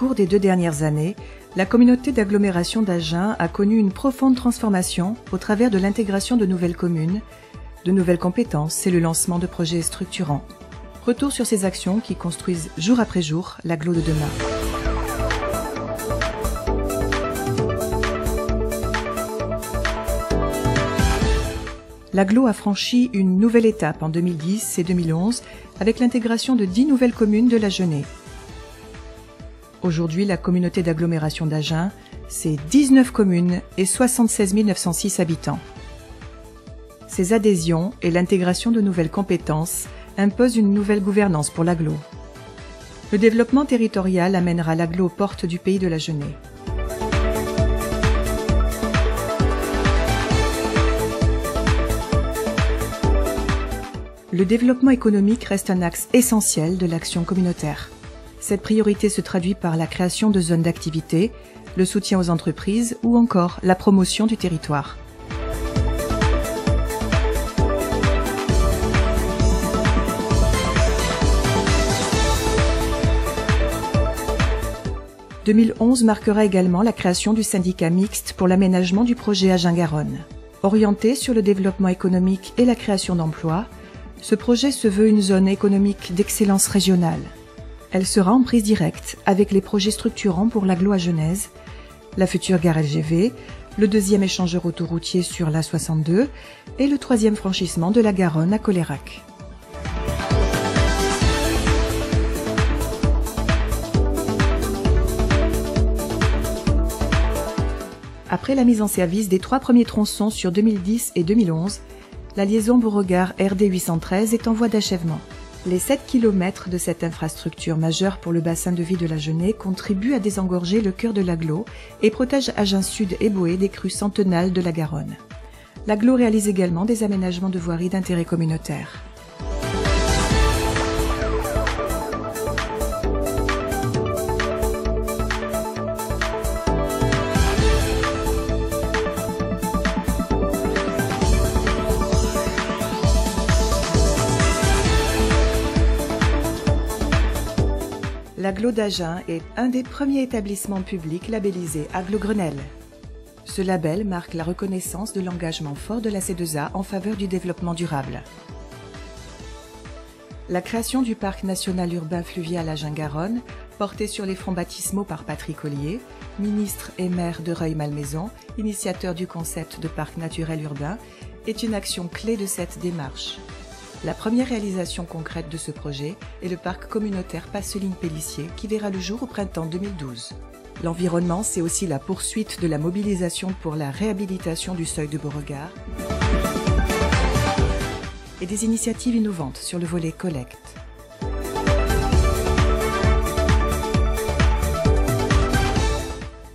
cours des 2 dernières années, la communauté d'agglomération d'Agen a connu une profonde transformation au travers de l'intégration de nouvelles communes, de nouvelles compétences et le lancement de projets structurants. Retour sur ces actions qui construisent jour après jour l'agglo de demain. L'agglo a franchi une nouvelle étape en 2010 et 2011 avec l'intégration de 10 nouvelles communes de l'Agenais. Aujourd'hui, la communauté d'agglomération d'Agen, c'est 19 communes et 76 906 habitants. Ces adhésions et l'intégration de nouvelles compétences imposent une nouvelle gouvernance pour l'agglo. Le développement territorial amènera l'agglo aux portes du pays de l'Agenais. Le développement économique reste un axe essentiel de l'action communautaire. Cette priorité se traduit par la création de zones d'activité, le soutien aux entreprises ou encore la promotion du territoire. « 2011 marquera également la création du syndicat mixte pour l'aménagement du projet Agen-Garonne. Orienté sur le développement économique et la création d'emplois, ce projet se veut une zone économique d'excellence régionale. Elle sera en prise directe avec les projets structurants pour l'agglo agenaise, la future gare LGV, le 2e échangeur autoroutier sur l'A62 et le 3e franchissement de la Garonne à Colérac. Après la mise en service des 3 premiers tronçons sur 2010 et 2011, la liaison Beauregard RD 813 est en voie d'achèvement. Les 7 km de cette infrastructure majeure pour le bassin de vie de l'Agenais contribuent à désengorger le cœur de l'agglo et protègent Agen Sud et Boé des crues centennales de la Garonne. L'agglo réalise également des aménagements de voirie d'intérêt communautaire. L'agglo d'Agen est un des premiers établissements publics labellisés Agglo Grenelle. Ce label marque la reconnaissance de l'engagement fort de la C2A en faveur du développement durable. La création du parc national urbain fluvial Agen-Garonne, porté sur les fonds baptismaux par Patrick Ollier, ministre et maire de Reuil-Malmaison, initiateur du concept de parc naturel urbain, est une action clé de cette démarche. La première réalisation concrète de ce projet est le parc communautaire Passeline-Pellissier qui verra le jour au printemps 2012. L'environnement, c'est aussi la poursuite de la mobilisation pour la réhabilitation du seuil de Beauregard et des initiatives innovantes sur le volet collecte.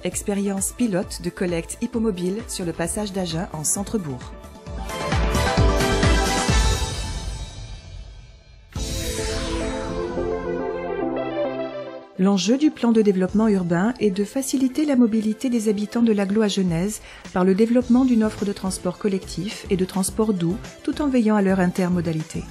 Expérience pilote de collecte hippomobile sur le passage d'Agen en centre-bourg. L'enjeu du plan de développement urbain est de faciliter la mobilité des habitants de l'agglo agenaise par le développement d'une offre de transport collectif et de transport doux tout en veillant à leur intermodalité.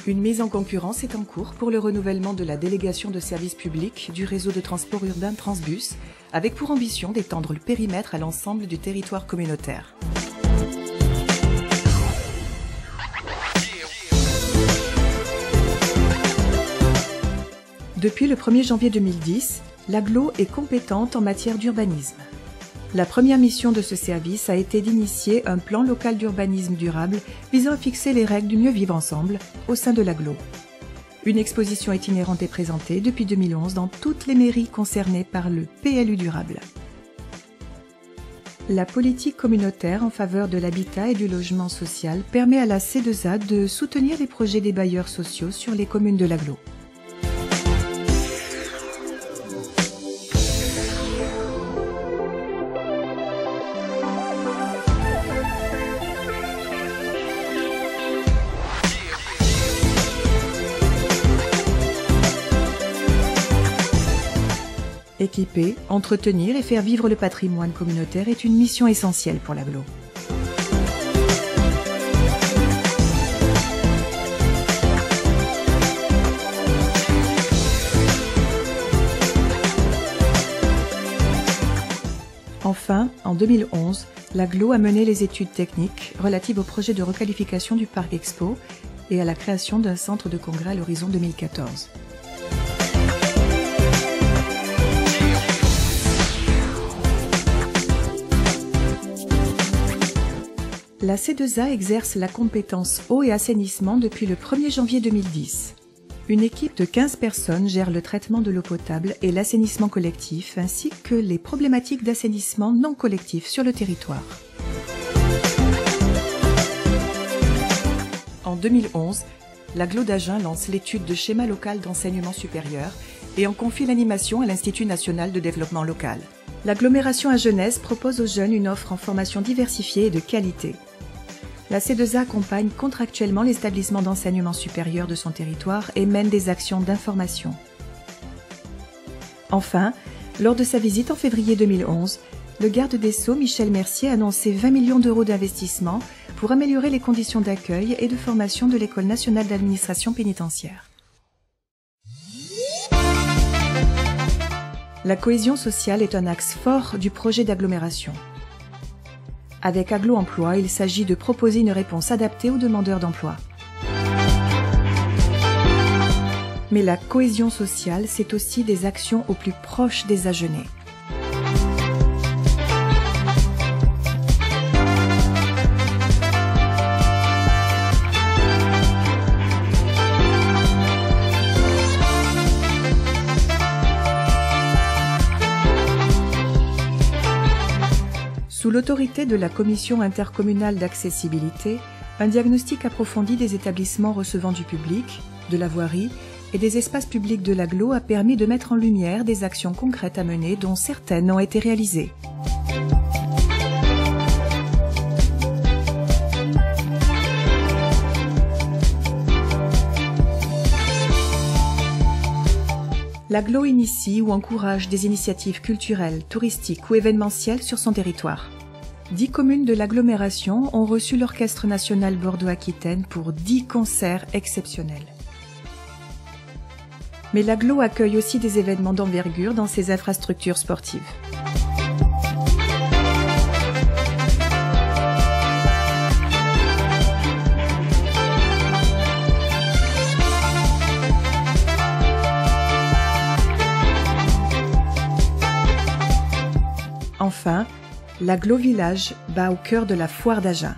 Une mise en concurrence est en cours pour le renouvellement de la délégation de services publics du réseau de transport urbain Transbus, avec pour ambition d'étendre le périmètre à l'ensemble du territoire communautaire. Depuis le 1er janvier 2010, l'agglo est compétente en matière d'urbanisme. La première mission de ce service a été d'initier un plan local d'urbanisme durable visant à fixer les règles du mieux vivre ensemble au sein de l'agglo. Une exposition itinérante est présentée depuis 2011 dans toutes les mairies concernées par le PLU durable. La politique communautaire en faveur de l'habitat et du logement social permet à la C2A de soutenir les projets des bailleurs sociaux sur les communes de l'agglo. Équiper, entretenir et faire vivre le patrimoine communautaire est une mission essentielle pour l'agglo. Enfin, en 2011, l'agglo a mené les études techniques relatives au projet de requalification du Parc Expo et à la création d'un centre de congrès à l'horizon 2014. La C2A exerce la compétence eau et assainissement depuis le 1er janvier 2010. Une équipe de 15 personnes gère le traitement de l'eau potable et l'assainissement collectif, ainsi que les problématiques d'assainissement non collectif sur le territoire. En 2011, l'agglo d'Agen lance l'étude de schéma local d'enseignement supérieur et en confie l'animation à l'Institut national de développement local. L'agglomération agenaise propose aux jeunes une offre en formation diversifiée et de qualité. La C2A accompagne contractuellement les établissements d'enseignement supérieur de son territoire et mène des actions d'information. Enfin, lors de sa visite en février 2011, le garde des Sceaux Michel Mercier a annoncé 20 millions d'euros d'investissement pour améliorer les conditions d'accueil et de formation de l'École nationale d'administration pénitentiaire. La cohésion sociale est un axe fort du projet d'agglomération. Avec Agglo Emploi, il s'agit de proposer une réponse adaptée aux demandeurs d'emploi. Mais la cohésion sociale, c'est aussi des actions au plus proche des Agenais. Sous l'autorité de la Commission intercommunale d'accessibilité, un diagnostic approfondi des établissements recevant du public, de la voirie et des espaces publics de l'agglo a permis de mettre en lumière des actions concrètes à mener dont certaines ont été réalisées. L'agglo initie ou encourage des initiatives culturelles, touristiques ou événementielles sur son territoire. 10 communes de l'agglomération ont reçu l'Orchestre national Bordeaux-Aquitaine pour 10 concerts exceptionnels. Mais l'agglo accueille aussi des événements d'envergure dans ses infrastructures sportives. Enfin, l'agglo village bat au cœur de la foire d'Agen.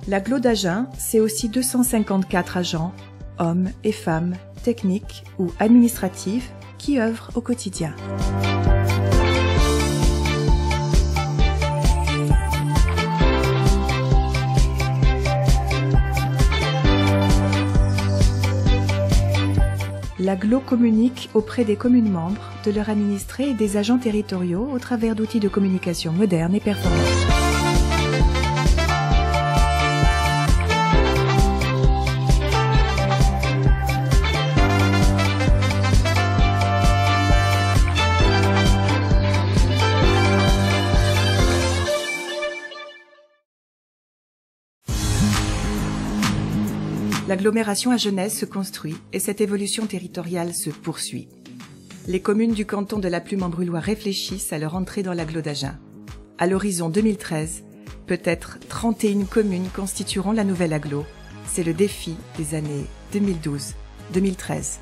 L'agglo d'Agen, c'est aussi 254 agents, hommes et femmes, techniques ou administratifs, qui œuvrent au quotidien. L'agglo communique auprès des communes membres, de leurs administrés et des agents territoriaux au travers d'outils de communication modernes et performants. L'agglomération agenaise se construit et cette évolution territoriale se poursuit. Les communes du canton de la Plume-en-Brullois réfléchissent à leur entrée dans l'agglo d'Agen. À l'horizon 2013, peut-être 31 communes constitueront la nouvelle agglo. C'est le défi des années 2012-2013.